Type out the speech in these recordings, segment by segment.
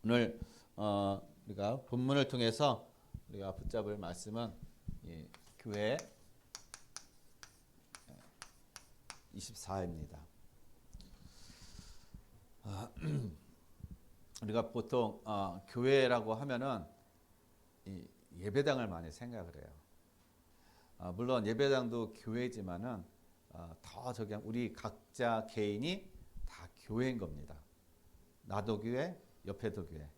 오늘 우리가 본문을 통해서 우리가 붙잡을 말씀은 교회 24입니다. 우리가 보통 교회라고 하면은 이 예배당을 많이 생각을 해요. 물론 예배당도 교회지만은 더 저기 우리 각자 개인이 다 교회인 겁니다. 나도 교회, 옆에도 교회,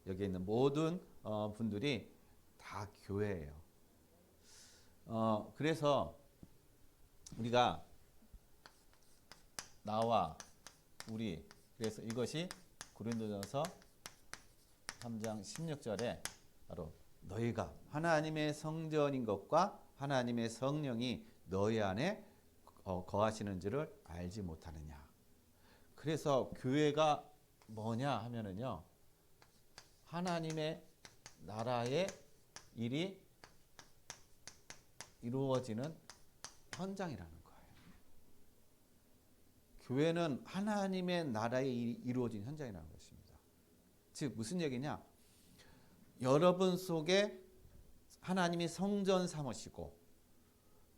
여기 있는 모든 분들이 다 교회예요. 그래서 우리가 나와 우리, 그래서 이것이 고린도전서 3장 16절에 바로 너희가 하나님의 성전인 것과 하나님의 성령이 너희 안에 거하시는 줄을 알지 못하느냐. 그래서 교회가 뭐냐 하면은요, 하나님의 나라의 일이 이루어지는 현장이라는 거예요. 교회는 하나님의 나라의 일이 이루어진 현장이라는 것입니다. 즉 무슨 얘기냐? 여러분 속에 하나님이 성전 삼으시고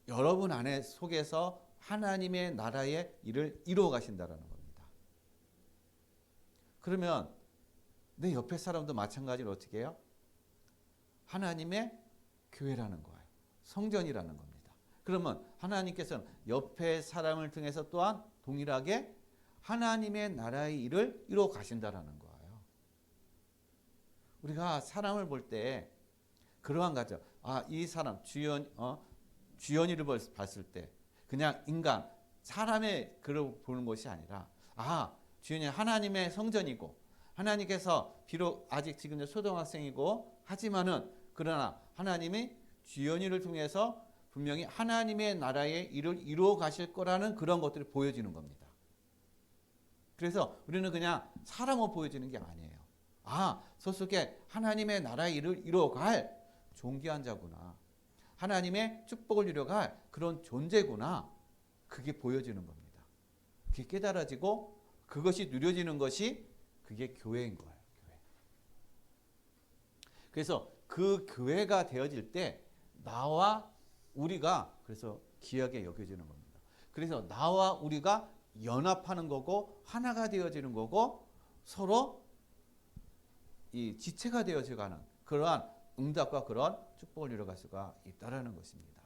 여러분 안에 속에서 하나님의 나라의 일을 이루어 가신다는 겁니다. 그러면 내 옆에 사람도 마찬가지로 어떻게 해요? 하나님의 교회라는 거예요. 성전이라는 겁니다. 그러면 하나님께서는 옆에 사람을 통해서 또한 동일하게 하나님의 나라의 일을 이루어 가신다는 거예요. 우리가 사람을 볼 때 그러한 가죠. 이 사람 주연이를 봤을 때 그냥 인간 사람의 그를 보는 것이 아니라 주연이 하나님의 성전이고 하나님께서 비록 아직 지금 초등학생이고 하지만은 그러나 하나님이 주연이를 통해서 분명히 하나님의 나라의 일을 이루어 가실 거라는 그런 것들이 보여지는 겁니다. 그래서 우리는 그냥 사람으로 보여지는 게 아니에요. 저 속에 하나님의 나라의 일을 이루어갈 존귀한 자구나. 하나님의 축복을 이루어갈 그런 존재구나. 그게 보여지는 겁니다. 그게 깨달아지고 그것이 누려지는 것이 그게 교회인 거예요. 교회. 그래서 그 교회가 되어질 때 나와 우리가 그래서 귀하게 여겨지는 겁니다. 그래서 나와 우리가 연합하는 거고 하나가 되어지는 거고 서로 이 지체가 되어져가는 그러한 응답과 그런 축복을 이뤄갈 수가 있다라는 것입니다.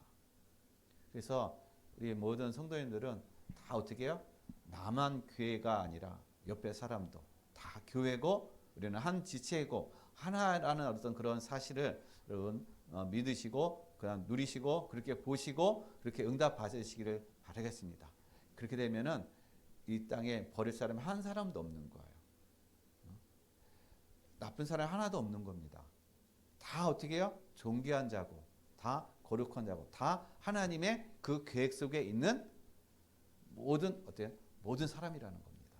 그래서 우리 모든 성도님들은 다 어떻게 해요? 나만 교회가 아니라 옆에 사람도 다 교회고 우리는 한 지체이고 하나라는 어떤 그런 사실을 여러분 믿으시고 그냥 누리시고 그렇게 보시고 그렇게 응답 받으시기를 바라겠습니다. 그렇게 되면은 이 땅에 버릴 사람이 한 사람도 없는 거예요. 나쁜 사람이 하나도 없는 겁니다. 다 어떻게 해요? 존귀한 자고 다 거룩한 자고 다 하나님의 그 계획 속에 있는 모든 사람이라는 겁니다.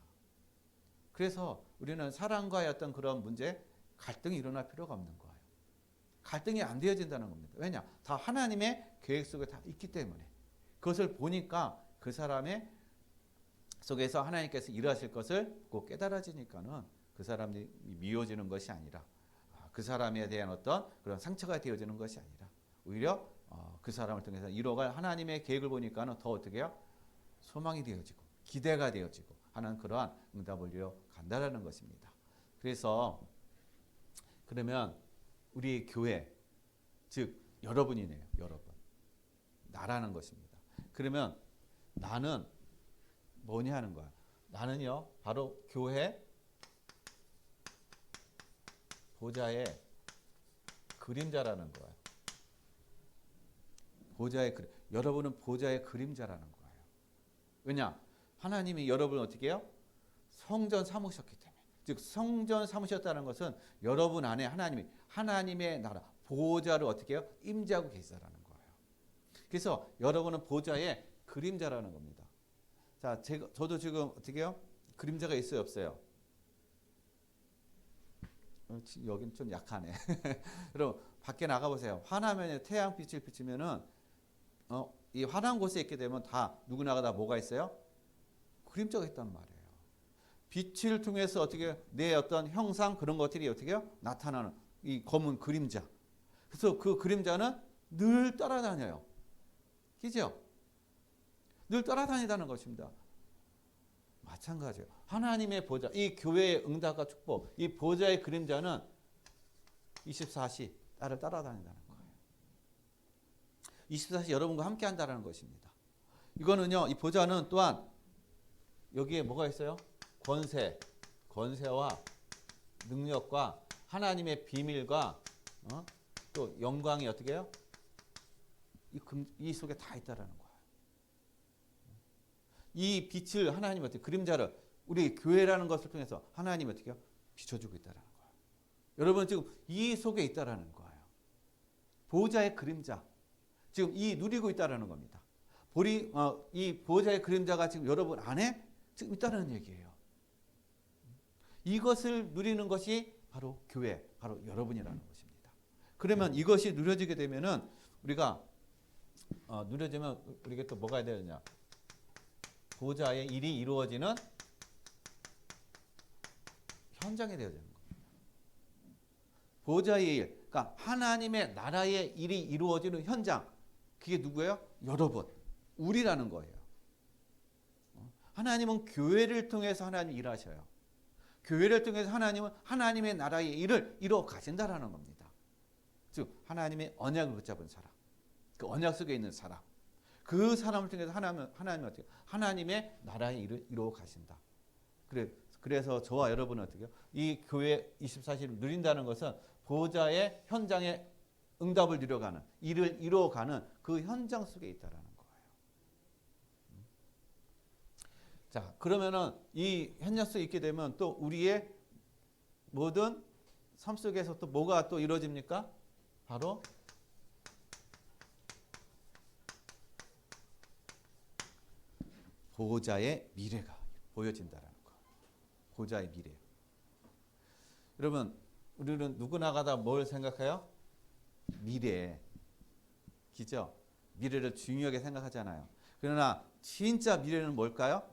그래서 우리는 사랑과의 어떤 그런 문제, 갈등이 일어날 필요가 없는 거예요. 갈등이 안 되어진다는 겁니다. 왜냐? 다 하나님의 계획 속에 다 있기 때문에. 그것을 보니까 그 사람의 속에서 하나님께서 일하실 것을 꼭 깨달아지니까는 그 사람이 미워지는 것이 아니라 그 사람에 대한 어떤 그런 상처가 되어지는 것이 아니라 오히려 그 사람을 통해서 이뤄갈 하나님의 계획을 보니까는 더 어떻게 해요? 소망이 되어지고 기대가 되어지고 하는 그러한 응답을 이뤄 간다라는 것입니다. 그래서 그러면 우리 교회 즉 여러분이네요. 여러분. 나라는 것입니다. 그러면 나는 뭐냐 하는 거야. 나는요. 바로 교회 보좌의 그림자라는 거예요. 여러분은 보좌의 그림자라는 거예요. 왜냐? 하나님이 여러분을 어떻게 해요? 성전 삼으셨기 때문에. 즉 성전 삼으셨다는 것은 여러분 안에 하나님의 나라 보좌를 어떻게 해요? 임재하고 계시다라는 거예요. 그래서 여러분은 보좌의 그림자라는 겁니다. 자, 저도 지금 어떻게 해요? 그림자가 있어요, 없어요? 여긴 좀 약하네. 그럼 밖에 나가보세요. 환하면 태양빛을 비추면은 이 환한 곳에 있게 되면 다 누구나가 다 뭐가 있어요? 그림자가 있단 말이에요. 빛을 통해서 어떻게 내 어떤 형상 그런 것들이 어떻게 나타나는 이 검은 그림자. 그래서 그 그림자는 늘 따라다녀요. 그죠? 늘 따라다니다는 것입니다. 마찬가지예요. 하나님의 보좌, 이 교회의 응답과 축복, 이 보좌의 그림자는 24시 나를 따라다닌다는 거예요. 24시 여러분과 함께 한다는 것입니다. 이거는요, 이 보좌는 또한 여기에 뭐가 있어요? 권세와 능력과 하나님의 비밀과 또 영광이 어떻게 해요? 이 속에 다 있다라는 거예요. 이 빛을 하나님 어떻게 그림자를 우리 교회라는 것을 통해서 하나님 어떻게 해요? 비춰주고 있다라는 거예요. 여러분 지금 이 속에 있다라는 거예요. 보좌의 그림자 지금 이 누리고 있다라는 겁니다. 이 보좌의 그림자가 지금 여러분 안에 지금 있다는 얘기예요. 이것을 누리는 것이 바로 교회, 바로 여러분이라는 것입니다. 그러면 이것이 누려지게 되면은 우리가 누려지면 우리가 또 뭐가 해야 되느냐? 보좌의 일이 이루어지는 현장이 되어야 되는 겁니다. 보좌의 일, 그러니까 하나님의 나라의 일이 이루어지는 현장, 그게 누구예요? 여러분, 우리라는 거예요. 하나님은 교회를 통해서 하나님 일하셔요. 교회를 통해서 하나님은 하나님의 나라의 일을 이루어 가신다라는 겁니다. 즉 하나님의 언약을 붙잡은 사람, 그 언약 속에 있는 사람, 그 사람을 통해서 하나님은 어떻게 하나님의 나라의 일을 이루어 가신다. 그래서 저와 여러분은 어떻게 이 교회 24시를 누린다는 것은 보좌의 현장에 응답을 누려가는 일을 이루어가는 그 현장 속에 있다라는 거예요. 자, 그러면은 이 현장 속에 있게 되면 또 우리의 모든 삶 속에서 또 뭐가 또 이루어집니까? 바로 보좌의 미래가 보여진다라는 거예요. 보좌의 미래. 여러분, 우리는 누구나가 뭘 생각해요? 미래. 그죠? 미래를 중요하게 생각하잖아요. 그러나 진짜 미래는 뭘까요?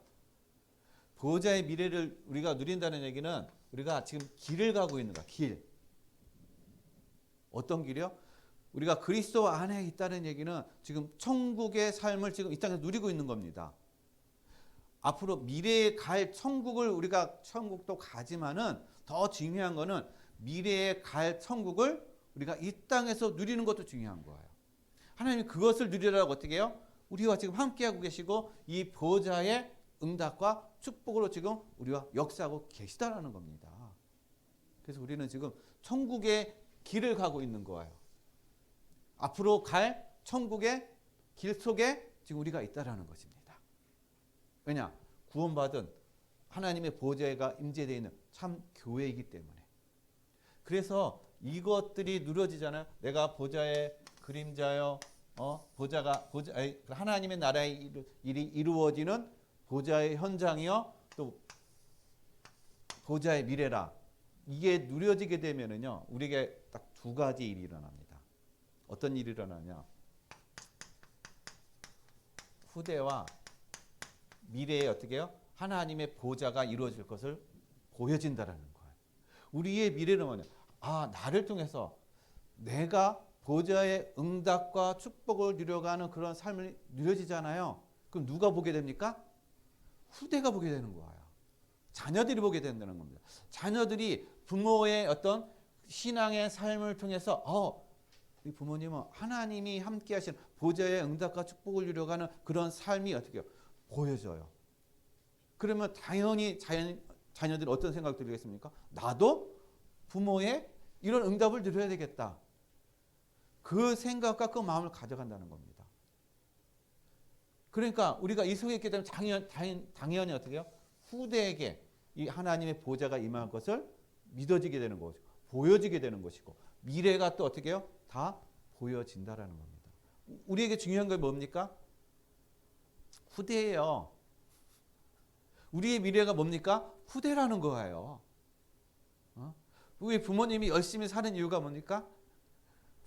보좌의 미래를 우리가 누린다는 얘기는 우리가 지금 길을 가고 있는 거야. 길. 어떤 길이요? 우리가 그리스도 안에 있다는 얘기는 지금 천국의 삶을 지금 이 땅에서 누리고 있는 겁니다. 앞으로 미래에 갈 천국을 우리가 천국도 가지만은 더 중요한 거는 미래에 갈 천국을 우리가 이 땅에서 누리는 것도 중요한 거예요. 하나님이 그것을 누리라고 어떻게 해요? 우리와 지금 함께하고 계시고 이 보좌의 응답과 축복으로 지금 우리와 역사하고 계시다라는 겁니다. 그래서 우리는 지금 천국의 길을 가고 있는 거예요. 앞으로 갈 천국의 길 속에 지금 우리가 있다라는 것입니다. 왜냐? 구원받은 하나님의 보좌가 임재되어 있는 참 교회이기 때문에. 그래서 이것들이 누려지잖아요. 내가 보좌의 그림자요. 하나님의 나라의 일이 이루어지는 보좌의 현장이요. 또 보좌의 미래라. 이게 누려지게 되면은요. 우리에게 딱 두 가지 일이 일어납니다. 어떤 일이 일어나냐? 후대와 미래에 어떻게 해요? 하나님의 보좌가 이루어질 것을 보여진다라는 거예요. 우리의 미래는 뭐냐? 나를 통해서 내가 보좌의 응답과 축복을 누려가는 그런 삶을 누려지잖아요. 그럼 누가 보게 됩니까? 후대가 보게 되는 거예요. 자녀들이 보게 된다는 겁니다. 자녀들이 부모의 어떤 신앙의 삶을 통해서 이 부모님은 하나님이 함께 하시는 보좌의 응답과 축복을 누려가는 그런 삶이 어떻게 해요? 보여져요. 그러면 당연히 자녀들이 어떤 생각 들겠습니까? 나도 부모의 이런 응답을 누려야 되겠다. 그 생각과 그 마음을 가져간다는 겁니다. 그러니까 우리가 이 속에 있게 되면 당연히 어떻게 해요? 후대에게 이 하나님의 보좌가 임할 것을 믿어지게 되는 것이고 보여지게 되는 것이고 미래가 또 어떻게 해요? 다 보여진다라는 겁니다. 우리에게 중요한 게 뭡니까? 후대예요. 우리의 미래가 뭡니까? 후대라는 거예요. 우리 부모님이 열심히 사는 이유가 뭡니까?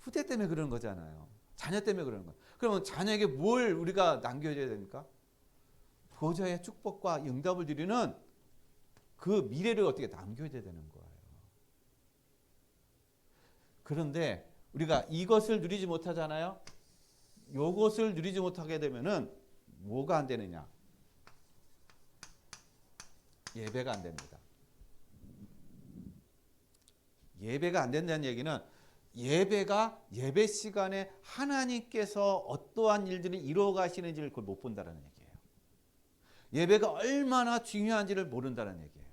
후대 때문에 그러는 거잖아요. 자녀 때문에 그러는 거예요. 그러면 자녀에게 뭘 우리가 남겨줘야 됩니까? 보좌의 축복과 응답을 드리는 그 미래를 어떻게 남겨야 되는 거예요. 그런데 우리가 이것을 누리지 못하잖아요. 요것을 누리지 못하게 되면은 뭐가 안 되느냐? 예배가 안 됩니다. 예배가 안 된다는 얘기는 예배 시간에 하나님께서 어떠한 일들을 이루어 가시는지를 그걸 못 본다는 얘기예요. 예배가 얼마나 중요한지를 모른다는 얘기예요.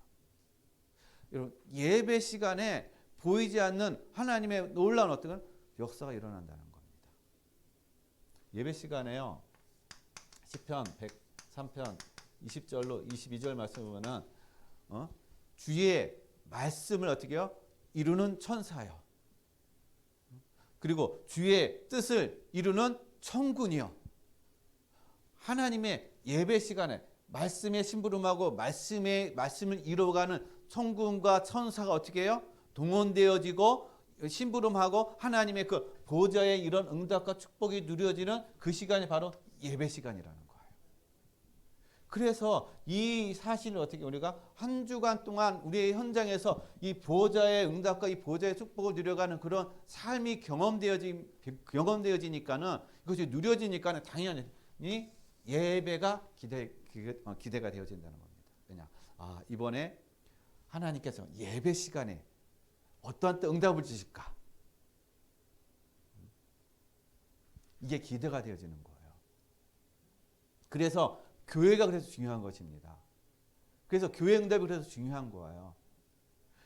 여러분, 예배 시간에 보이지 않는 하나님의 놀라운 어떤 역사가 일어난다는 겁니다. 예배 시간에요. 시편 103편 20절로 22절 말씀 보면은 주의 말씀을 어떻게 해요? 이루는 천사요. 그리고 주의 뜻을 이루는 천군이요. 하나님의 예배 시간에 말씀의 심부름하고 말씀을 이루어가는 천군과 천사가 어떻게 해요? 동원되어지고 심부름하고 하나님의 그 보좌의 이런 응답과 축복이 누려지는 그 시간이 바로 예배 시간이라는 거예요. 그래서 이 사실을 어떻게 우리가 한 주간 동안 우리의 현장에서 이 보좌의 응답과 이 보좌의 축복을 누려가는 그런 삶이 경험되어지니까는 이것이 누려지니까는 당연히 예배가 기대가 되어진다는 겁니다. 왜냐? 이번에 하나님께서 예배 시간에 어떠한 또 응답을 주실까? 이게 기대가 되어지는 거예요. 그래서 교회가 그래서 중요한 것입니다. 그래서 교회 응답이 그래서 중요한 거예요.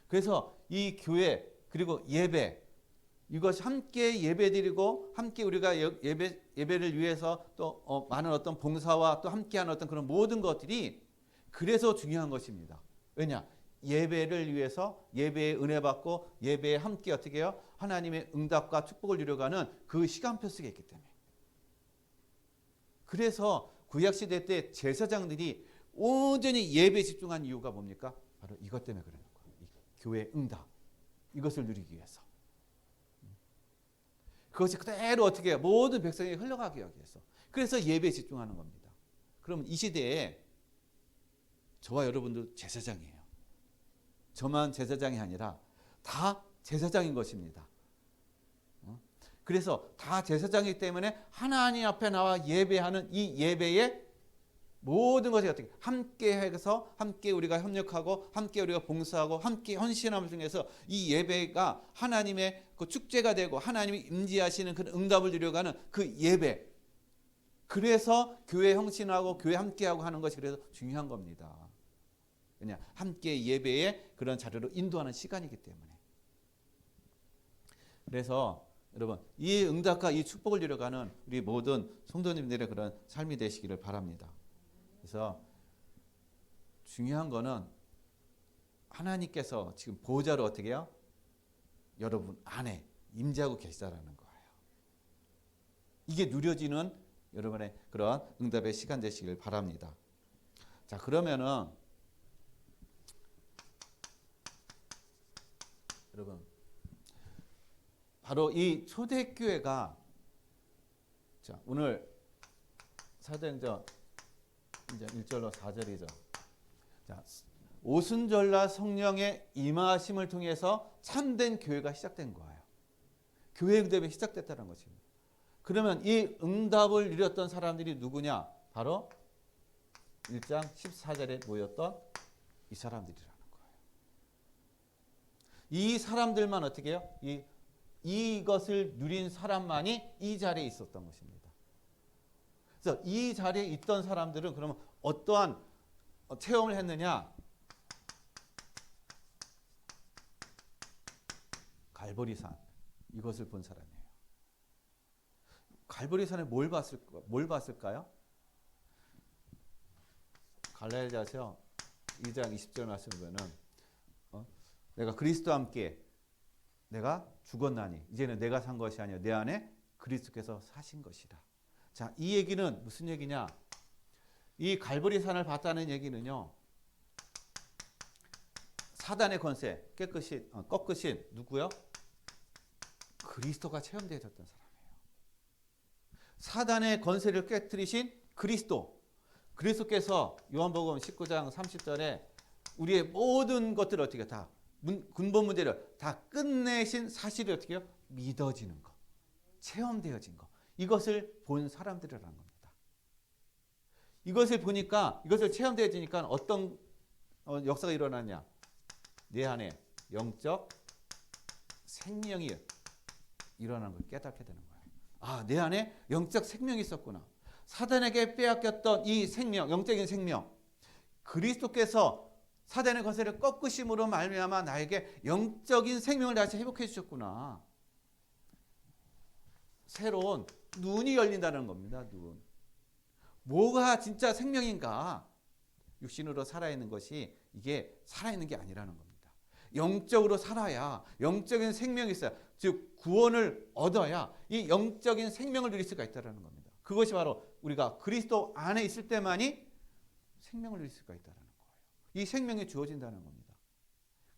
그래서 이 교회 그리고 예배 이것이 함께 예배드리고 함께 우리가 예배를 위해서 또 많은 어떤 봉사와 또 함께하는 어떤 그런 모든 것들이 그래서 중요한 것입니다. 왜냐? 예배를 위해서 예배의 은혜 받고 예배에 함께 어떻게 해요? 하나님의 응답과 축복을 누려가는 그 시간표 속에 있기 때문에. 그래서 구약시대 때 제사장들이 온전히 예배에 집중한 이유가 뭡니까? 바로 이것 때문에 그러는 거예요. 이 교회의 응답. 이것을 누리기 위해서. 그것이 그대로 어떻게 해요? 모든 백성이 흘러가게 하기 위해서. 그래서 예배에 집중하는 겁니다. 그럼 이 시대에 저와 여러분도 제사장이에요. 저만 제사장이 아니라 다 제사장인 것입니다. 그래서 다 제사장이기 때문에 하나님 앞에 나와 예배하는 이 예배에 모든 것이 어떻게 함께 해서 함께 우리가 협력하고 함께 우리가 봉사하고 함께 헌신함을 통해서 이 예배가 하나님의 그 축제가 되고 하나님이 임재하시는 그 응답을 누려가는 그 예배. 그래서 교회 헌신하고 교회 함께하고 하는 것이 그래서 중요한 겁니다. 왜냐? 함께 예배의 그런 자료로 인도하는 시간이기 때문에. 그래서 여러분 이 응답과 이 축복을 누려가는 우리 모든 성도님들의 그런 삶이 되시기를 바랍니다. 그래서 중요한 거는 하나님께서 지금 보좌로 어떻게 해요? 여러분 안에 임재하고 계시다라는 거예요. 이게 누려지는 여러분의 그런 응답의 시간 되시길 바랍니다. 자, 그러면은 여러분 바로 이 초대교회가 자, 오늘 사도행전 이제 1절로 4절이죠. 자, 오순절날 성령의 임하심을 통해서 참된 교회가 시작된 거예요. 교회 응답이 시작됐다는 것입니다. 그러면 이 응답을 누렸던 사람들이 누구냐? 바로 1장 14절에 모였던 이 사람들이라는 거예요. 이 사람들만 어떻게 해요? 이것을 누린 사람만이 이 자리에 있었던 것입니다. 그래서 이 자리에 있던 사람들은 그러면 어떠한 체험을 했느냐? 갈보리산 이것을 본 사람이에요. 갈보리산에 뭘 봤을까요? 갈라디아서 2장 20절 말씀 보면은 내가 그리스도와 함께 내가 죽었나니 이제는 내가 산 것이 아니요 내 안에 그리스도께서 사신 것이라. 자, 이 얘기는 무슨 얘기냐? 이 갈보리산을 봤다는 얘기는요. 사단의 권세 깨끗이 꺾으신 누구요? 그리스도가 체험되어졌던 사람이에요. 사단의 권세를 깨뜨리신 그리스도. 그리스도께서 요한복음 19장 30절에 우리의 모든 것들을 어떻게 다 근본 문제를 다 끝내신 사실이 어떻게 해요? 믿어지는 것, 체험되어진 것. 이것을 본 사람들이라는 겁니다. 이것을 보니까, 이것을 체험되어지니까 어떤 역사가 일어나냐? 내 안에 영적 생명이 일어나는 걸 깨닫게 되는 거예요. 아, 내 안에 영적 생명이 있었구나. 사단에게 빼앗겼던 이 생명, 영적인 생명, 그리스도께서 사단의 권세를 꺾으심으로 말미암아 나에게 영적인 생명을 다시 회복해 주셨구나. 새로운 눈이 열린다는 겁니다. 눈. 뭐가 진짜 생명인가? 육신으로 살아있는 것이 이게 살아있는 게 아니라는 겁니다. 영적으로 살아야 영적인 생명이 있어야, 즉 구원을 얻어야 이 영적인 생명을 누릴 수가 있다는 겁니다. 그것이 바로 우리가 그리스도 안에 있을 때만이 생명을 누릴 수가 있다는 거예요. 이 생명이 주어진다는 겁니다.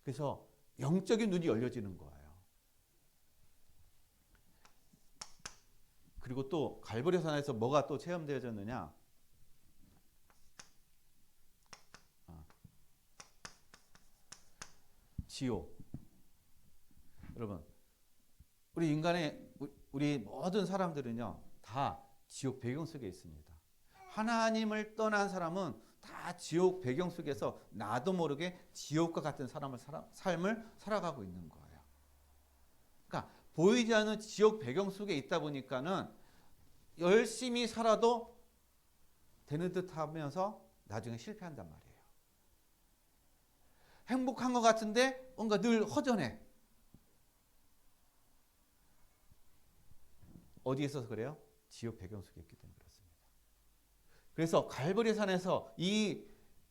그래서 영적인 눈이 열려지는 거예요. 그리고 또 갈보리 산에서 뭐가 또 체험되어졌느냐? 지옥. 여러분, 우리 모든 사람들은요, 다 지옥 배경 속에 있습니다. 하나님을 떠난 사람은 다 지옥 배경 속에서 나도 모르게 지옥과 같은 삶을 살아가고 있는 거예요. 그러니까 보이지 않는 지옥 배경 속에 있다 보니까는 열심히 살아도 되는 듯 하면서 나중에 실패한단 말이에요. 행복한 것 같은데 뭔가 늘 허전해. 어디에서 그래요? 지옥 배경 속에 있기 때문에 그렇습니다. 그래서 갈보리 산에서 이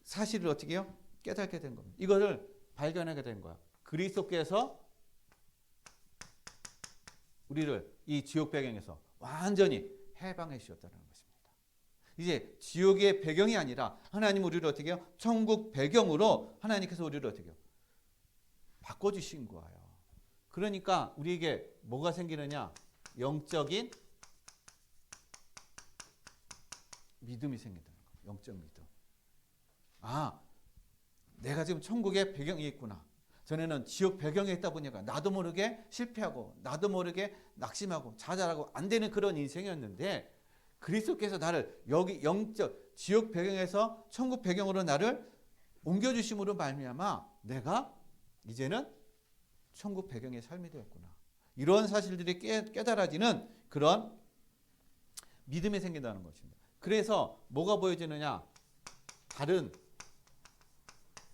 사실을 어떻게 해요? 깨닫게 된 겁니다. 이거를 발견하게 된 거야. 그리스도께서 우리를 이 지옥 배경에서 완전히 해방해 주셨다는 것입니다. 이제 지옥의 배경이 아니라 하나님 우리를 어떻게 해요? 천국 배경으로 하나님께서 우리를 어떻게 해요? 바꿔주신 거예요. 그러니까 우리에게 뭐가 생기느냐? 영적인 믿음이 생긴다는 거예요. 영적 믿음. 아, 내가 지금 천국의 배경이 있구나. 전에는 지옥 배경에 있다 보니까 나도 모르게 실패하고 나도 모르게 낙심하고 좌절하고 안 되는 그런 인생이었는데, 그리스도께서 나를 여기 영적 지옥 배경에서 천국 배경으로 나를 옮겨주심으로 말미암아 내가 이제는 천국 배경의 삶이 되었구나. 이런 사실들이 깨달아지는 그런 믿음이 생긴다는 것입니다. 그래서 뭐가 보여지느냐? 다른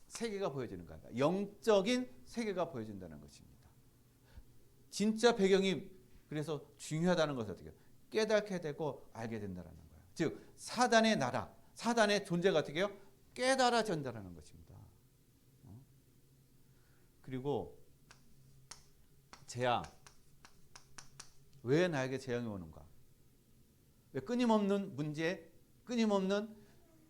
세계가 보여지는 거야. 영적인 세계가 보여진다는 것입니다. 진짜 배경이 그래서 중요하다는 것을 어떻게 깨닫게 되고 알게 된다는 거예요. 즉 사단의 나라, 사단의 존재가 어떻게 해요? 깨달아진다는 것입니다. 그리고 재앙. 왜 나에게 재앙이 오는가? 왜 끊임없는 문제, 끊임없는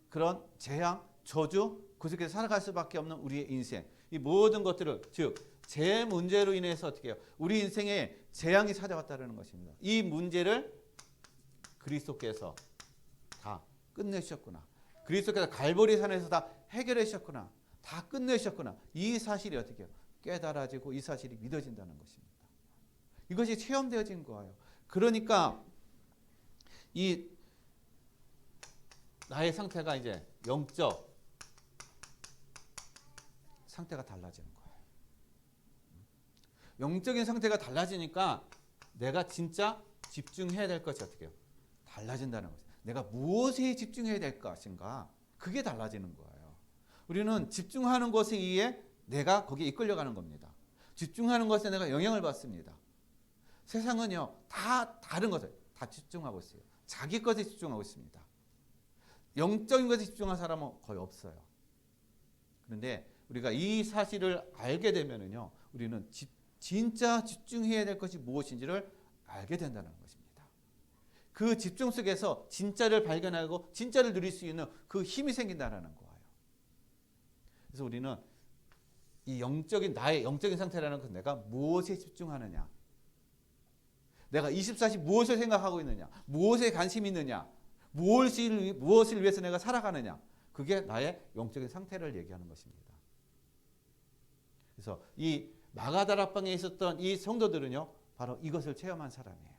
그런 재앙, 저주, 그 속에서 살아갈 수밖에 없는 우리의 인생. 이 모든 것들을, 즉 재 문제로 인해서 어떻게 해요? 우리 인생에 재앙이 찾아왔다는 것입니다. 이 문제를 그리스도께서 다 끝내셨구나. 그리스도께서 갈보리 산에서 다 해결해 주셨구나. 다 끝내셨구나. 이 사실이 어떻게 해요? 깨달아지고 이 사실이 믿어진다는 것입니다. 이것이 체험되어진 거예요. 그러니까 이 나의 상태가 이제 영적 상태가 달라지는 거예요. 영적인 상태가 달라지니까 내가 진짜 집중해야 될 것이 어떻게 해요? 달라진다는 거죠. 내가 무엇에 집중해야 될 것인가? 그게 달라지는 거예요. 우리는 집중하는 것에 의해 내가 거기에 이끌려가는 겁니다. 집중하는 것에 내가 영향을 받습니다. 세상은요, 다 다른 것을 다 집중하고 있어요. 자기 것에 집중하고 있습니다. 영적인 것에 집중한 사람은 거의 없어요. 그런데 우리가 이 사실을 알게 되면은요, 우리는 진짜 집중해야 될 것이 무엇인지를 알게 된다는 것입니다. 그 집중 속에서 진짜를 발견하고 진짜를 누릴 수 있는 그 힘이 생긴다는 거예요. 그래서 우리는 이 영적인 나의 영적인 상태라는 것은 내가 무엇에 집중하느냐, 내가 24시 무엇을 생각하고 있느냐, 무엇에 관심이 있느냐, 무엇을 위해서 내가 살아가느냐, 그게 나의 영적인 상태를 얘기하는 것입니다. 그래서 이 마가다락방에 있었던 이 성도들은요, 바로 이것을 체험한 사람이에요.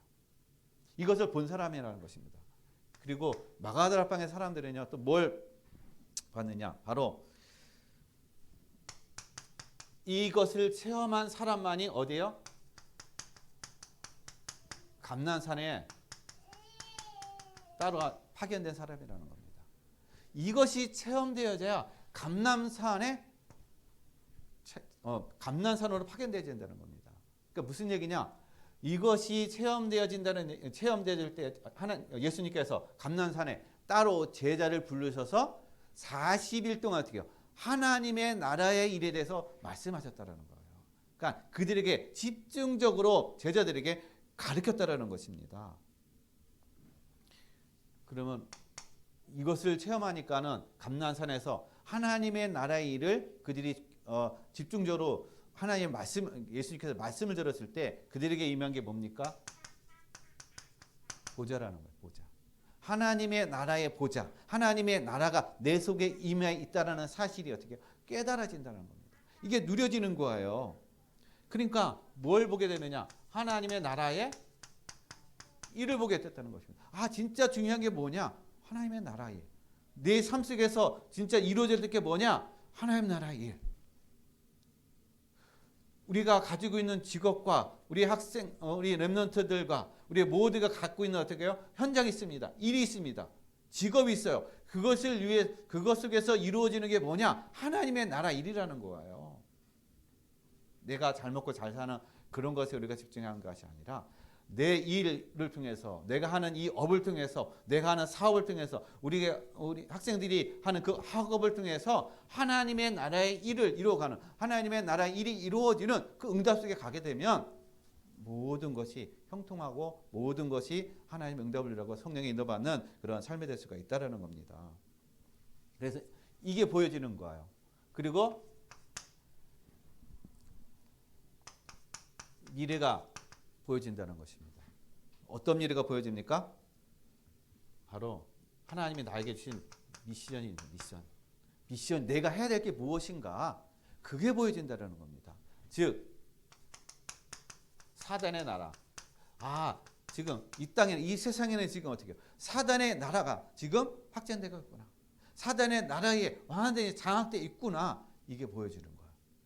이것을 본 사람이라는 것입니다. 그리고 마가다락방의 사람들은요, 또 뭘 봤느냐? 바로 이것을 체험한 사람만이 어디에요? 감난산에 따로 파견된 사람이라는 겁니다. 이것이 체험되어져야 감난산으로 파견되어야 된다는 겁니다. 그러니까 무슨 얘기냐? 이것이 체험되어질 때 예수님께서 감난산에 따로 제자를 부르셔서 40일 동안 어떻게 해요? 하나님의 나라의 일에 대해서 말씀하셨다라는 거예요. 그러니까 그들에게 집중적으로 제자들에게 가르쳤다라는 것입니다. 그러면 이것을 체험하니까는 감난산에서 하나님의 나라의 일을 그들이 집중적으로 하나님의 말씀, 예수님께서 말씀을 들었을 때 그들에게 임한 게 뭡니까? 보좌라는 거예요. 보좌. 하나님의 나라의 보좌, 하나님의 나라가 내 속에 임해 있다라는 사실이 어떻게 깨달아진다는 겁니다. 이게 누려지는 거예요. 그러니까 뭘 보게 되느냐? 하나님의 나라의 일을 보게 됐다는 것입니다. 아, 진짜 중요한 게 뭐냐? 하나님의 나라의 일. 내 삶 속에서 진짜 이루어질 게 뭐냐? 하나님 나라의 일. 우리가 가지고 있는 직업과 우리 학생, 우리 렘넌트들과 우리 모두가 갖고 있는 어떻게 해요? 현장이 있습니다. 일이 있습니다. 직업이 있어요. 그것을 위해 그것 속에서 이루어지는 게 뭐냐? 하나님의 나라 일이라는 거예요. 내가 잘 먹고 잘 사는 그런 것에 우리가 집중하는 것이 아니라 내 일을 통해서, 내가 하는 이 업을 통해서, 내가 하는 사업을 통해서, 우리 학생들이 하는 그 학업을 통해서 하나님의 나라의 일을 이루어가는, 하나님의 나라의 일이 이루어지는 그 응답 속에 가게 되면 모든 것이 형통하고 모든 것이 하나님의 응답을 이루고 성령의 인도받는 그런 삶이 될 수가 있다는 겁니다. 그래서 이게 보여지는 거예요. 그리고 미래가 보여진다는 것입니다. 어떤 미래가 보여집니까? 바로 하나님이 나에게 주신 미션입니다. 미션. 내가 해야 될 게 무엇인가? 그게 보여진다는 겁니다. 즉 사단의 나라. 아, 지금 이 땅에, 이 세상에는 지금 어떻게 해요? 사단의 나라가 지금 확장되고 있구나. 사단의 나라에 완전히 장악되어 있구나. 이게 보여지는 거예요.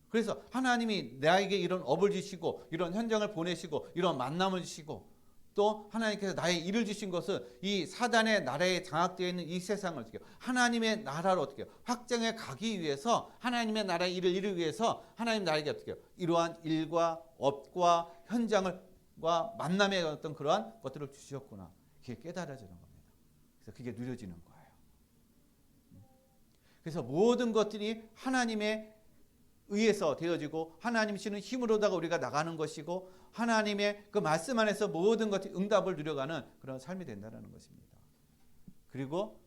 그래서 하나님이 나에게 이런 업을 주시고 이런 현장을 보내시고 이런 만남을 주시고 또 하나님께서 나의 일을 주신 것은 이 사단의 나라에 장악되어 있는 이 세상을 어떻게 해요? 하나님의 나라로 어떻게 해요? 확장해 가기 위해서, 하나님의 나라의 일을 이루기 위해서 하나님 나에게 어떻게 해요? 이러한 일과 업과 현장과 만남의 어떤 그러한 것들을 주셨구나. 그게 깨달아지는 겁니다. 그래서 그게 누려지는 거예요. 그래서 모든 것들이 하나님의 의해서 되어지고 하나님 주시는 힘으로다가 우리가 나가는 것이고 하나님의 그 말씀 안에서 모든 것이 응답을 누려가는 그런 삶이 된다는 것입니다. 그리고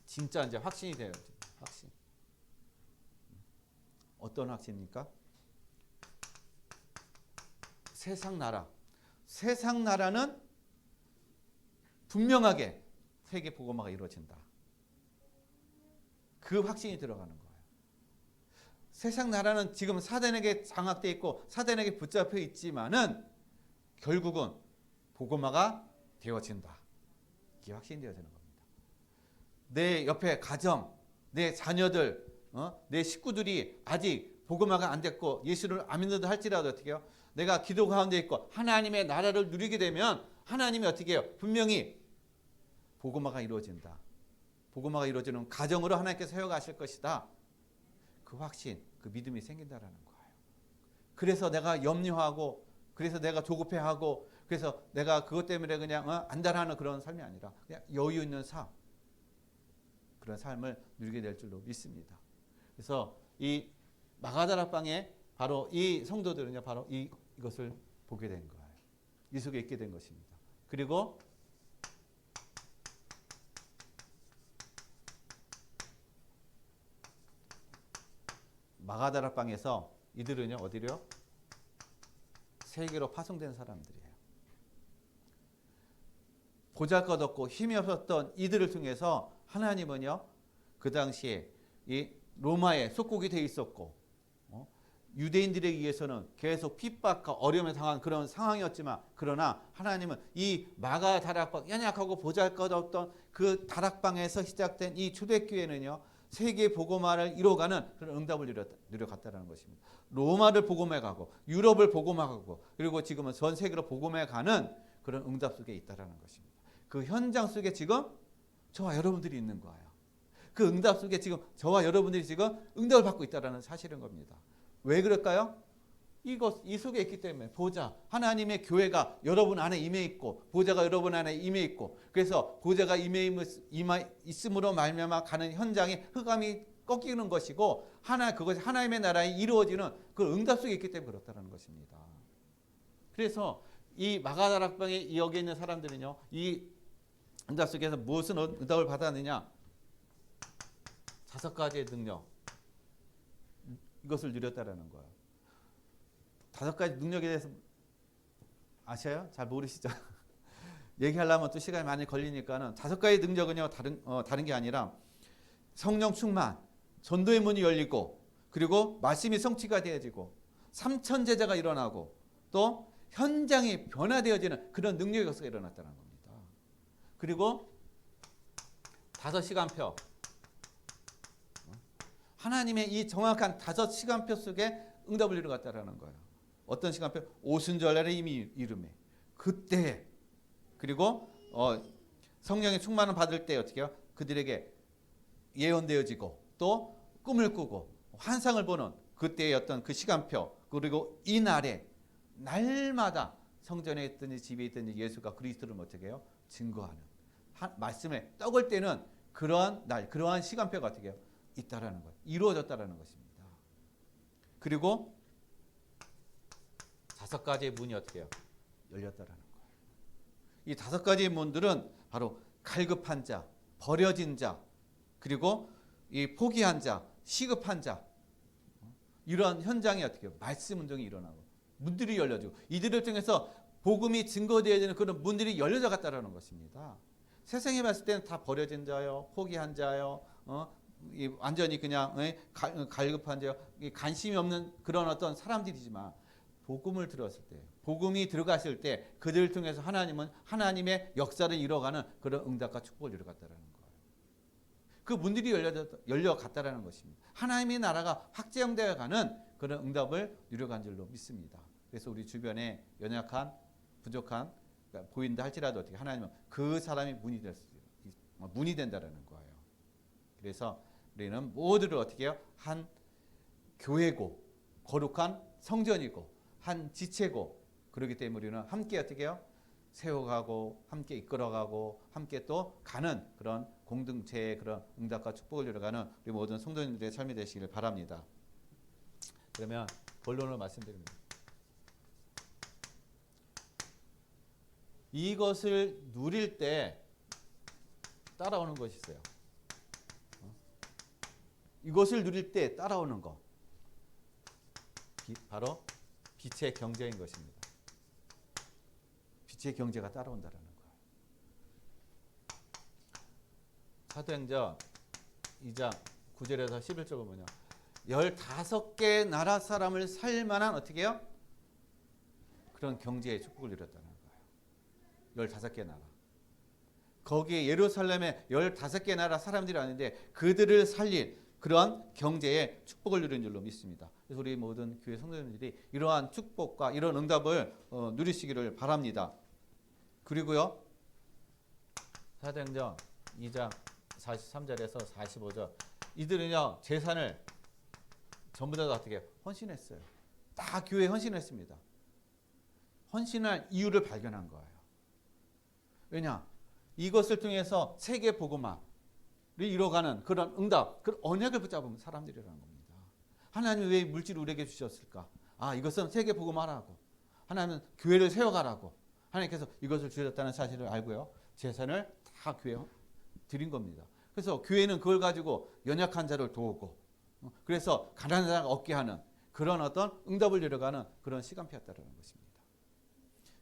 진짜 이제 확신이 돼요. 확신. 어떤 확신입니까? 세상 나라. 세상 나라는 분명하게 세계 복음화가 이루어진다. 그 확신이 들어가는 거예요. 세상 나라는 지금 사단에게 장악되어 있고 사단에게 붙잡혀 있지만은 결국은 복음화가 되어진다. 이게 확신되어지는 겁니다. 내 옆에 가정, 내 자녀들, 내 식구들이 아직 복음화가 안 됐고 예수를 안 믿는다 할지라도 어떻게 해요? 내가 기도 가운데 있고 하나님의 나라를 누리게 되면 하나님이 어떻게 해요? 분명히 복음화가 이루어진다. 복음화가 이루어지는 가정으로 하나님께서 세워가실 것이다. 그 확신, 그 믿음이 생긴다라는 거예요. 그래서 내가 염려하고, 그래서 내가 조급해하고, 그래서 내가 그것 때문에 그냥 안달하는 그런 삶이 아니라 그냥 여유 있는 삶, 그런 삶을 누리게 될 줄로 믿습니다. 그래서 이 마가다락방에 바로 이 성도들은요, 바로 이것을 보게 된 거예요. 이 속에 있게 된 것입니다. 그리고 마가다락방에서 이들은요 어디로요? 세계로 파송된 사람들이에요. 보잘것없고 힘이 없었던 이들을 통해서 하나님은요 그 당시에 이 로마에 속국이 돼 있었고 유대인들에 의해서는 계속 핍박과 어려움에 당한 그런 상황이었지만, 그러나 하나님은 이 마가 다락방, 연약하고 보잘것없던 그 다락방에서 시작된 이 초대교회는요, 세계 복음화를 이뤄가는 그런 응답을 누려갔다는 것입니다. 로마를 복음해 가고 유럽을 복음해 가고, 그리고 지금은 전 세계로 복음해 가는 그런 응답 속에 있다는 것입니다. 그 현장 속에 지금 저와 여러분들이 있는 거예요. 그 응답 속에 지금 저와 여러분들이 지금 응답을 받고 있다는 사실인 겁니다. 왜 그럴까요? 이 속에 있기 때문에. 보좌, 하나님의 교회가 여러분 안에 임해 있고, 보좌가 여러분 안에 임해 있고, 그래서 보좌가 임해 있음으로 말미암아 가는 현장이 흑암이 꺾이는 것이고, 그것이 하나님의 나라에 이루어지는 그 응답 속에 있기 때문에 그렇다는 것입니다. 그래서 이 마가다락방에 여기 있는 사람들은요, 이 응답 속에서 무슨 응답을 받았느냐? 5가지의 능력, 이것을 누렸다라는 거예요. 5가지 능력에 대해서 아셔요? 잘 모르시죠? 얘기하려면 또 시간이 많이 걸리니까는 5가지 능력은요, 다른 게 아니라 성령 충만, 전도의 문이 열리고, 그리고 말씀이 성취가 되어지고, 3천 제자가 일어나고, 또 현장이 변화되어지는 그런 능력이 거기서 일어났다는 겁니다. 그리고 5시간표, 하나님의 이 정확한 5시간표 속에 응답을 이루어갔다라는 거예요. 어떤 시간표? 오순절날의 이미 이름에 그때, 그리고 성령의 충만을 받을 때 어떻게 해요? 그들에게 예언되어지고, 또 꿈을 꾸고 환상을 보는 그때의 어떤 그 시간표, 그리고 이 날에 날마다 성전에 있든지 집에 있든지 예수가 그리스도를 어떻게 해요? 증거하는, 말씀에 떡을 떼는 그러한 날, 그러한 시간표가 어떻게 해요? 있다라는 것, 이루어졌다라는 것입니다. 그리고 5가지의 문이 어떻게 해요? 열렸다라는 거예요. 이 5가지의 문들은 바로 갈급한 자, 버려진 자, 그리고 이 포기한 자, 시급한 자, 이러한 현장이 어떻게 해요? 말씀 운동이 일어나고 문들이 열려지고, 이들을 통해서 복음이 증거되어지는 그런 문들이 열려져 갔다라는 것입니다. 세상에 봤을 때는 다 버려진 자요, 포기한 자요, 완전히 그냥 갈급한 자요, 관심이 없는 그런 어떤 사람들이지만, 복음을 들었을 때, 복음이 들어갔을 때 그들을 통해서 하나님은 하나님의 역사를 이뤄가는 그런 응답과 축복을 이뤄갔다라는 거예요. 그 문들이 열려갔다라는 것입니다. 하나님의 나라가 확장되어가는 그런 응답을 이뤄간 줄로 믿습니다. 그래서 우리 주변에 연약한, 부족한, 그러니까 보인다 할지라도 어떻게 하나님은 그 사람이 문이 된다라는 거예요. 그래서 우리는 모두를 어떻게 해요? 한 교회고, 거룩한 성전이고, 한 지체고, 그렇기 때문에 우리는 함께 어떻게 해요? 세워가고, 함께 이끌어가고, 함께 또 가는 그런 공동체의 그런 응답과 축복을 이뤄가는 우리 모든 성도님들의 삶이 되시기를 바랍니다. 그러면 본론을 말씀드립니다. 이것을 누릴 때 따라오는 것이 있어요. 이것을 누릴 때 따라오는 것, 바로 빛의 경제인 것입니다. 빛의 경제가 따라온다는 거예요. 사도행전 2장 9절에서 11절 보면요, 15개 나라 사람을 살 만한 어떻게 해요? 그런 경제의 축복을 이뤘다는 거예요. 15개 나라. 거기에 예루살렘에 15개 나라 사람들이 왔는데 그들을 살린 그러한 경제의 축복을 누린 줄로 믿습니다. 그래서 우리 모든 교회 성도님들이 이러한 축복과 이런 응답을 누리시기를 바랍니다. 그리고요, 사도행전 2장 43절에서 45절, 이들은요 재산을 전부 다 어떻게 헌신했어요. 다 교회에 헌신했습니다. 헌신할 이유를 발견한 거예요. 왜냐? 이것을 통해서 세계 복음화를 이뤄가는 그런 응답, 그런 언약을 붙잡은 사람들이라는 겁니다. 하나님이 왜 물질을 우리에게 주셨을까? 이것은 세계 복음화라고, 하나님은 교회를 세워가라고 하나님께서 이것을 주셨다는 사실을 알고요, 재산을 다 교회에 드린 겁니다. 그래서 교회는 그걸 가지고 연약한 자를 도우고, 그래서 가난한 자가 얻게 하는 그런 어떤 응답을 이뤄가는 그런 시간표였다는 것입니다.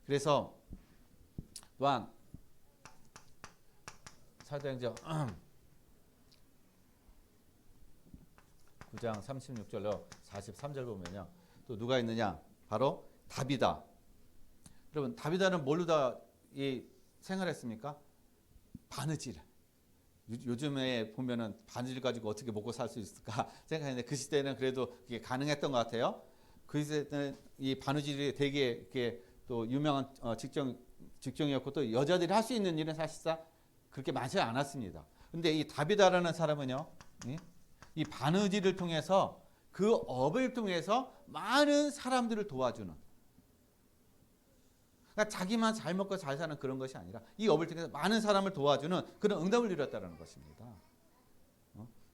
그래서 또한 사도행전 9장 36절로 43절 보면요, 또 누가 있느냐? 바로 다비다. 여러분 다비다는 뭘로 다 이 생활했습니까? 바느질. 요즘에 보면은 바느질 가지고 어떻게 먹고 살 수 있을까 생각했는데 그 시대는 그래도 그게 가능했던 것 같아요. 그 시대는 이 바느질이 되게 이렇게 또 유명한 직종이었고 또 여자들이 할 수 있는 일은 사실상 그렇게 많지 않았습니다. 근데 이 다비다라는 사람은요, 이 바느질을 통해서 그 업을 통해서 많은 사람들을 도와주는, 그러니까 자기만 잘 먹고 잘 사는 그런 것이 아니라 이 업을 통해서 많은 사람을 도와주는 그런 응답을 이뤘다는 것입니다.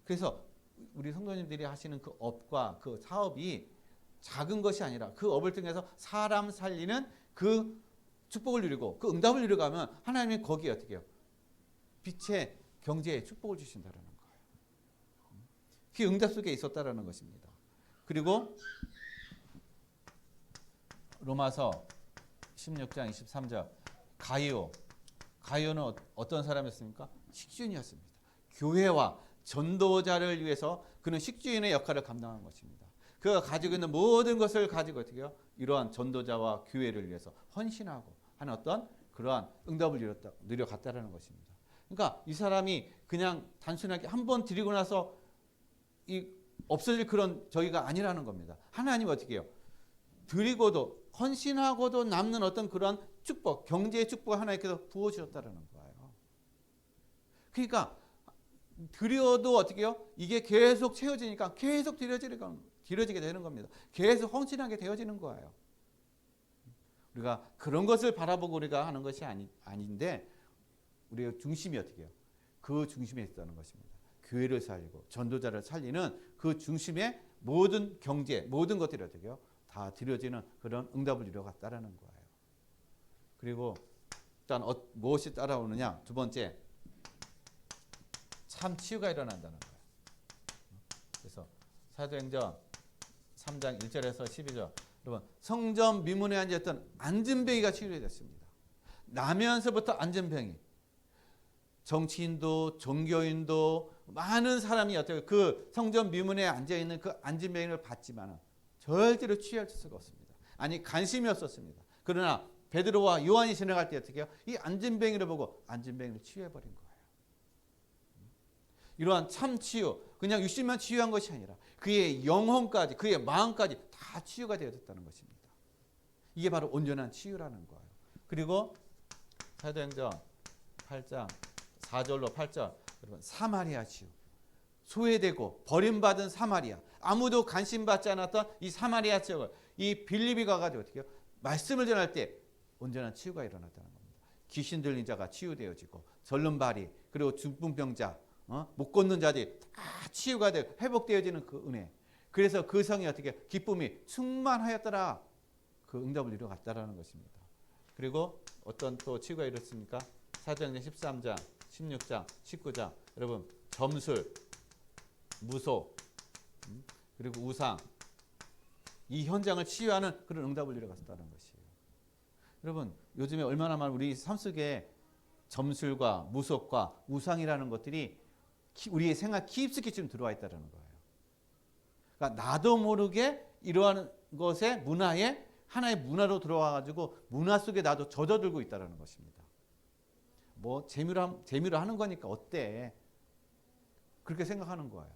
그래서 우리 성도님들이 하시는 그 업과 그 사업이 작은 것이 아니라 그 업을 통해서 사람 살리는 그 축복을 누리고 그 응답을 누려가면 하나님이 거기에 어떻게 해요? 빛의 경제에 축복을 주신다는 거예요. 그 응답 속에 있었다라는 것입니다. 그리고 로마서 16장 23절 가이오는 어떤 사람이었습니까? 식주인이었습니다. 교회와 전도자를 위해서 그는 식주인의 역할을 감당한 것입니다. 그가 가지고 있는 모든 것을 가지고 어떻게 해요? 이러한 전도자와 교회를 위해서 헌신하고 하는 어떤 그러한 응답을 누려갔다라는 것입니다. 그러니까 이 사람이 그냥 단순하게 한 번 드리고 나서 이 없어질 그런 저희가 아니라는 겁니다. 하나님 어떻게 해요? 드리고도 헌신하고도 남는 어떤 그런 축복, 경제의 축복을 하나님께서 부어주셨다는 거예요. 그러니까 드려도 어떻게 해요? 이게 계속 채워지니까 계속 드려지게 되는 겁니다. 계속 헌신하게 되어지는 거예요. 우리가 그런 것을 바라보고 우리가 하는 것이 아닌데 우리의 중심이 어떻게 해요? 그 중심에 있다는 것입니다. 교회를 살리고 전도자를 살리는 그 중심에 모든 경제, 모든 것들이 어떻게 해요? 다 드려지는 그런 응답을 이뤄갔다라는 거예요. 그리고 일단 무엇이 따라오느냐? 두 번째, 참 치유가 일어난다는 거예요. 그래서 사도행전 3장 1절에서 12절, 여러분 성전 미문에 앉았던 안진뱅이가 치유됐습니다. 나면서부터 안진뱅이, 정치인도 종교인도 많은 사람이 어떻게 그 성전 미문에 앉아 있는 그 안진뱅이를 봤지만은 절대로 치유할 수가 없습니다. 아니 관심이 없었습니다. 그러나 베드로와 요한이 지나갈 때 어떻게 해요? 이 안진뱅이를 보고 안진뱅이를 치유해버린 거예요. 이러한 참 치유, 그냥 육신만 치유한 것이 아니라 그의 영혼까지, 그의 마음까지 다 치유가 되어졌다는 것입니다. 이게 바로 온전한 치유라는 거예요. 그리고 사도행전 8장 4절로 8절, 여러분 사마리아 치유, 소외되고 버림받은 사마리아, 아무도 관심받지 않았던 이 사마리아 지역을 이 빌립이 가가지고 어떻게 해요? 말씀을 전할 때 온전한 치유가 일어났다는 겁니다. 귀신 들린 자가 치유되어지고 절름발이, 그리고 중풍병자, 못 걷는 자들이 다 치유가 되고 회복되어지는 그 은혜. 그래서 그 성이 어떻게 기쁨이 충만하였더라. 그 응답을 이루어갔다라는 것입니다. 그리고 어떤 또 치유가 이렇습니까? 사도행전 13장, 16장, 19장, 여러분 점술, 무속, 그리고 우상, 이 현장을 치유하는 그런 응답을 이뤄갔다는 것이에요. 여러분 요즘에 얼마나 많은 우리 삶 속에 점술과 무속과 우상이라는 것들이 우리의 생활 깊숙이 좀 들어와 있다는 거예요. 그러니까 나도 모르게 이러한 것의 문화에 하나의 문화로 들어와가지고 문화 속에 나도 젖어들고 있다는 것입니다. 뭐 재미로 하는 거니까 어때? 그렇게 생각하는 거예요.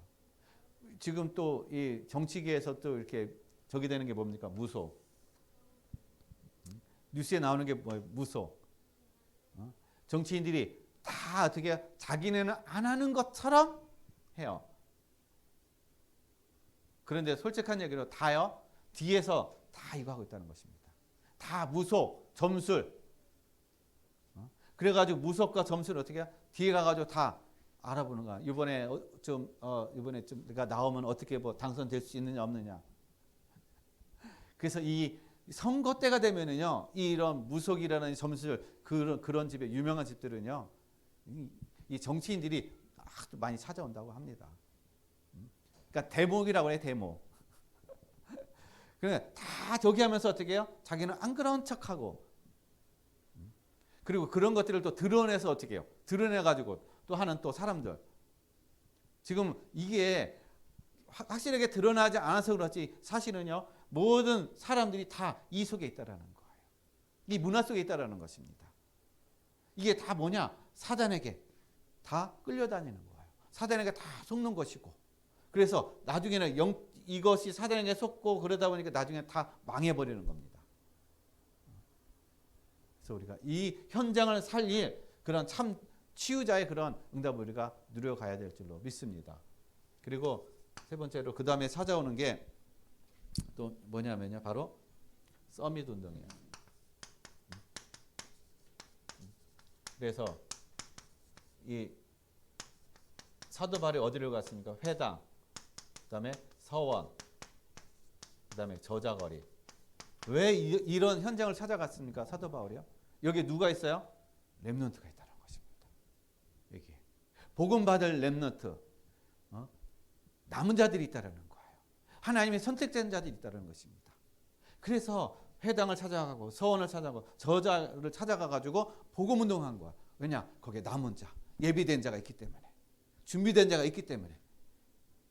지금 또 이 정치계에서 또 이렇게 저기 되는 게 뭡니까? 무속. 뉴스에 나오는 게 뭐예요? 무속. 정치인들이 다 어떻게 자기네는 안 하는 것처럼 해요. 그런데 솔직한 얘기로 다요. 뒤에서 다 이거 하고 있다는 것입니다. 다 무속, 점술. 그래가지고 무속과 점술 어떻게 해요? 뒤에 가가지고 다 알아보는 거야. 이번에 좀 내가 나오면 어떻게 뭐 당선될 수 있느냐 없느냐. 그래서 이 선거 때가 되면은요, 이런 무속이라는 점술 그런 집에 유명한 집들은요, 이 정치인들이 또 많이 찾아온다고 합니다. 그러니까 대목이라고 해, 대목. 그러니까 다 저기 하면서 어떻게 해요? 자기는 안 그런 척하고, 그리고 그런 것들을 또 드러내서 어떻게 해요? 드러내가지고 또 하는 또 사람들. 지금 이게 확실하게 드러나지 않아서 그렇지 사실은요, 모든 사람들이 다 이 속에 있다라는 거예요. 이 문화 속에 있다라는 것입니다. 이게 다 뭐냐? 사단에게 다 끌려다니는 거예요. 사단에게 다 속는 것이고, 그래서 나중에는 이것이 사단에게 속고 그러다 보니까 나중에 다 망해버리는 겁니다. 그래서 우리가 이 현장을 살릴 그런 참 치유자의 그런 응답을 우리가 누려가야 될 줄로 믿습니다. 그리고 세 번째로 그 다음에 찾아오는 게 또 뭐냐면요, 바로 서밋 운동이에요. 그래서 이 사도 바울이 어디를 갔습니까? 회당, 그다음에 서원, 그다음에 저자거리. 왜 이런 현장을 찾아갔습니까? 사도 바울이요. 여기 누가 있어요? 렘넌트가 있다는 것입니다. 여기 복음 받을 렘넌트, 남은 자들이 있다는 거예요. 하나님의 선택된 자들이 있다는 것입니다. 그래서 회당을 찾아가고 서원을 찾아가고 저자를 찾아가 가지고 복음 운동한 거야. 왜냐? 거기에 남은 자, 예비된 자가 있기 때문에, 준비된 자가 있기 때문에.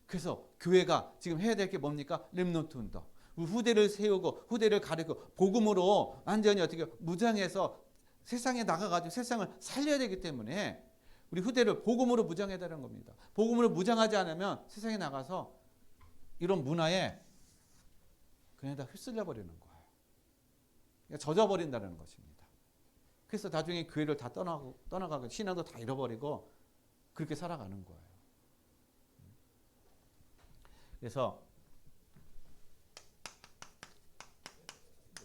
그래서 교회가 지금 해야 될 게 뭡니까? 렘넌트 운동. 후대를 세우고 후대를 가르치고 복음으로 완전히 어떻게 무장해서 세상에 나가가지고 세상을 살려야 되기 때문에 우리 후대를 복음으로 무장해야 되는 겁니다. 복음으로 무장하지 않으면 세상에 나가서 이런 문화에 그냥 다 휩쓸려 버리는 거예요. 그러니까 젖어버린다는 것입니다. 그래서 나중에 교회를 다 떠나가고 신앙도 다 잃어버리고 그렇게 살아가는 거예요. 그래서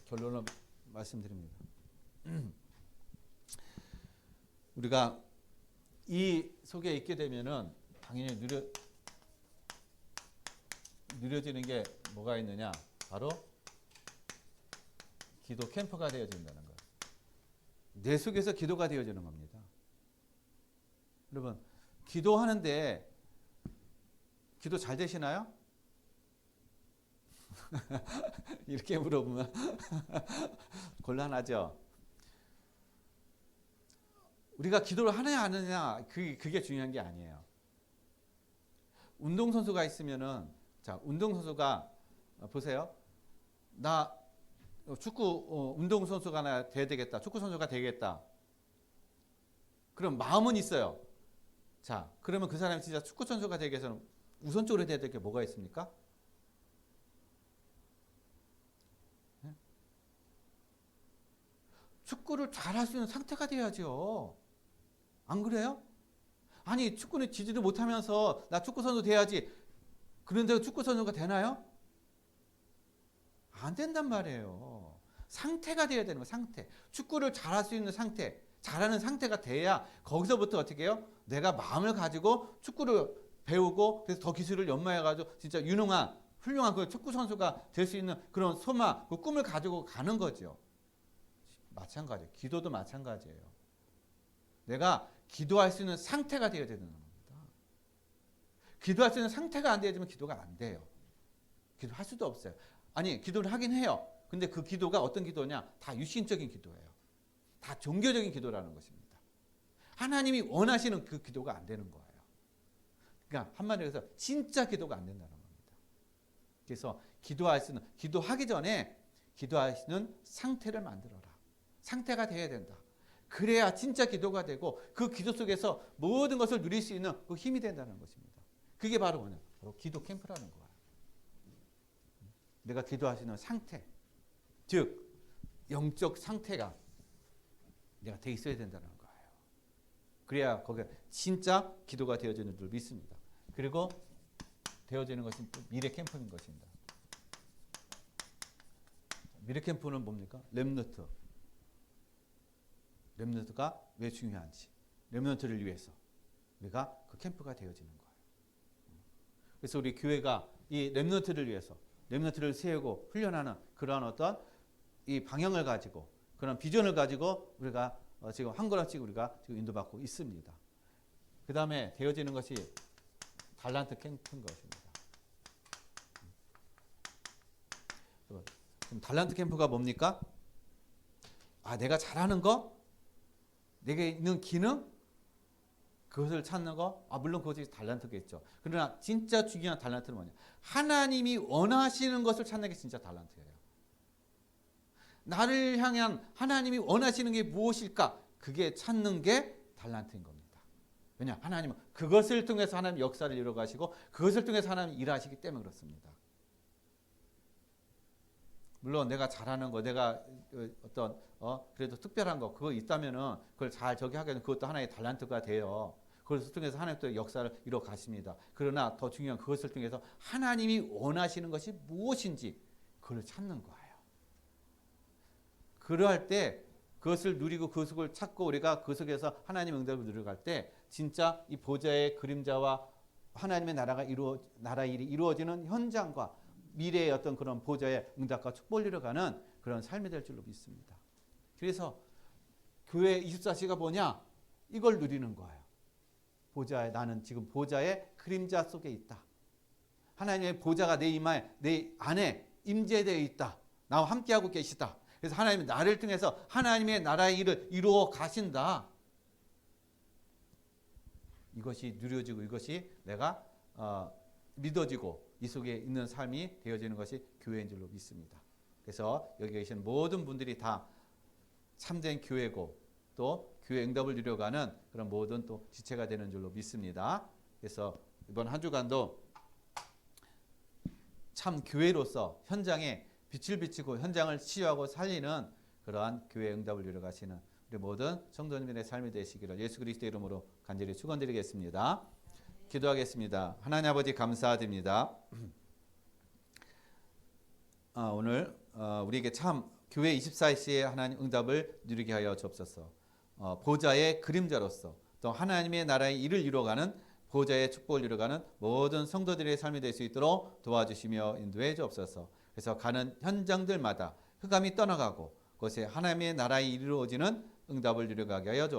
결론을 말씀드립니다. 우리가 이 속에 있게 되면은 당연히 누려지는 게 뭐가 있느냐? 바로 기도 캠프가 되어진다는 거예요. 내 속에서 기도가 되어지는 겁니다. 여러분, 기도하는데 기도 잘 되시나요? 이렇게 물어보면 곤란하죠. 우리가 기도를 하느냐 안 하느냐 그게 중요한 게 아니에요. 운동선수가 있으면은, 자, 운동선수가 보세요. 나 축구 운동선수가 하나 돼야 되겠다. 축구선수가 되겠다. 그럼 마음은 있어요. 자, 그러면 그 사람이 진짜 축구선수가 되기 위해서는 우선적으로 돼야 될 게 뭐가 있습니까? 축구를 잘할 수 있는 상태가 돼야죠. 안 그래요? 아니, 축구는 지지도 못하면서 나 축구선수 돼야지. 그런데 축구선수가 되나요? 안 된단 말이에요. 상태가 돼야 되는 거예요. 상태. 축구를 잘할 수 있는 상태, 잘하는 상태가 돼야 거기서부터 어떻게 해요? 내가 마음을 가지고 축구를 배우고 그래서 더 기술을 연마해가지고 진짜 유능한 훌륭한 그 축구선수가 될 수 있는 그런 소망, 그 꿈을 가지고 가는 거죠. 마찬가지예요. 기도도 마찬가지예요. 내가 기도할 수 있는 상태가 되어야 되는 겁니다. 기도할 수 있는 상태가 안 되어지면 기도가 안 돼요. 기도할 수도 없어요. 아니, 기도를 하긴 해요. 근데 그 기도가 어떤 기도냐? 다 육신적인 기도예요. 다 종교적인 기도라는 것입니다. 하나님이 원하시는 그 기도가 안 되는 거예요. 그러니까 한마디로 해서 진짜 기도가 안 된다는 겁니다. 그래서 기도할 수 있는, 기도하기 전에 기도할 수 있는 상태를 만들어라. 상태가 돼야 된다. 그래야 진짜 기도가 되고 그 기도 속에서 모든 것을 누릴 수 있는 그 힘이 된다는 것입니다. 그게 바로 뭐냐? 바로 기도 캠프라는 거예요. 내가 기도할 수 있는 상태, 즉 영적 상태가 내가 돼 있어야 된다는 거예요. 그래야 거기에 진짜 기도가 되어지는 줄 믿습니다. 그리고 되어지는 것은 또 미래 캠프인 것입니다. 미래 캠프는 뭡니까? 렘넌트. 렘넌트가 왜 중요한지, 렘넌트를 위해서 우리가 그 캠프가 되어지는 거예요. 그래서 우리 교회가 이 렘넌트를 위해서 렘넌트를 세우고 훈련하는 그런 어떤 이 방향을 가지고 그런 비전을 가지고 우리가 지금 한 걸음씩 우리가 지금 인도받고 있습니다. 그 다음에 되어지는 것이 달란트 캠프인 것입니다. 그럼 달란트 캠프가 뭡니까? 아, 내가 잘하는 거, 내게 있는 기능, 그것을 찾는 거, 물론 그것이 달란트겠죠. 그러나 진짜 중요한 달란트는 뭐냐? 하나님이 원하시는 것을 찾는 게 진짜 달란트예요. 나를 향한 하나님이 원하시는 게 무엇일까? 그게 찾는 게 달란트인 겁니다. 왜냐? 하나님은 그것을 통해서 하나님 역사를 이루어 가시고 그것을 통해서 하나님 일하시기 때문에 그렇습니다. 물론 내가 잘하는 거, 내가 어떤 그래도 특별한 거 그거 있다면은 그걸 잘 저기 하게 되면 그것도 하나의 달란트가 돼요. 그것을 통해서 하나님 또 역사를 이루어 가십니다. 그러나 더 중요한 그것을 통해서 하나님이 원하시는 것이 무엇인지 그걸 찾는 거예요. 그러할 때 그것을 누리고 그 속을 찾고 우리가 그 속에서 하나님의 응답을 누려갈 때 진짜 이 보좌의 그림자와 하나님의 나라 일이 이루어지는 현장과 미래의 어떤 그런 보좌의 응답과 축복을 이뤄가는 그런 삶이 될 줄로 믿습니다. 그래서 교회 24시가 뭐냐? 이걸 누리는 거예요. 나는 지금 보좌의 그림자 속에 있다. 하나님의 보좌가 내 이마에, 내 안에 임재되어 있다. 나와 함께하고 계시다. 그래서 하나님은 나를 통해서 하나님의 나라의 일을 이루어 가신다. 이것이 누려지고 이것이 내가 믿어지고 이 속에 있는 삶이 되어지는 것이 교회인 줄로 믿습니다. 그래서 여기 계신 모든 분들이 다 참된 교회고 또 교회 응답을 누려가는 그런 모든 또 지체가 되는 줄로 믿습니다. 그래서 이번 한 주간도 참 교회로서 현장에 빛을 비치고 현장을 치유하고 살리는 그러한 교회 응답을 누려가시는 우리 모든 성도님들의 삶이 되시기를 예수 그리스도의 이름으로 간절히 축원드리겠습니다. 기도하겠습니다. 하나님 아버지 감사드립니다. 오늘 우리에게 참 교회 24시에 하나님 응답을 누리게 하여 주옵소서. 보좌의 그림자로서 또 하나님의 나라의 일을 이루어가는 보좌의 축복을 이루어가는 모든 성도들의 삶이 될 수 있도록 도와주시며 인도해 주옵소서. 그래서 가는 현장들마다 흑암이 떠나가고 그것에 하나님의 나라의 이루어지는 응답을 누려가게 하여 주옵소서.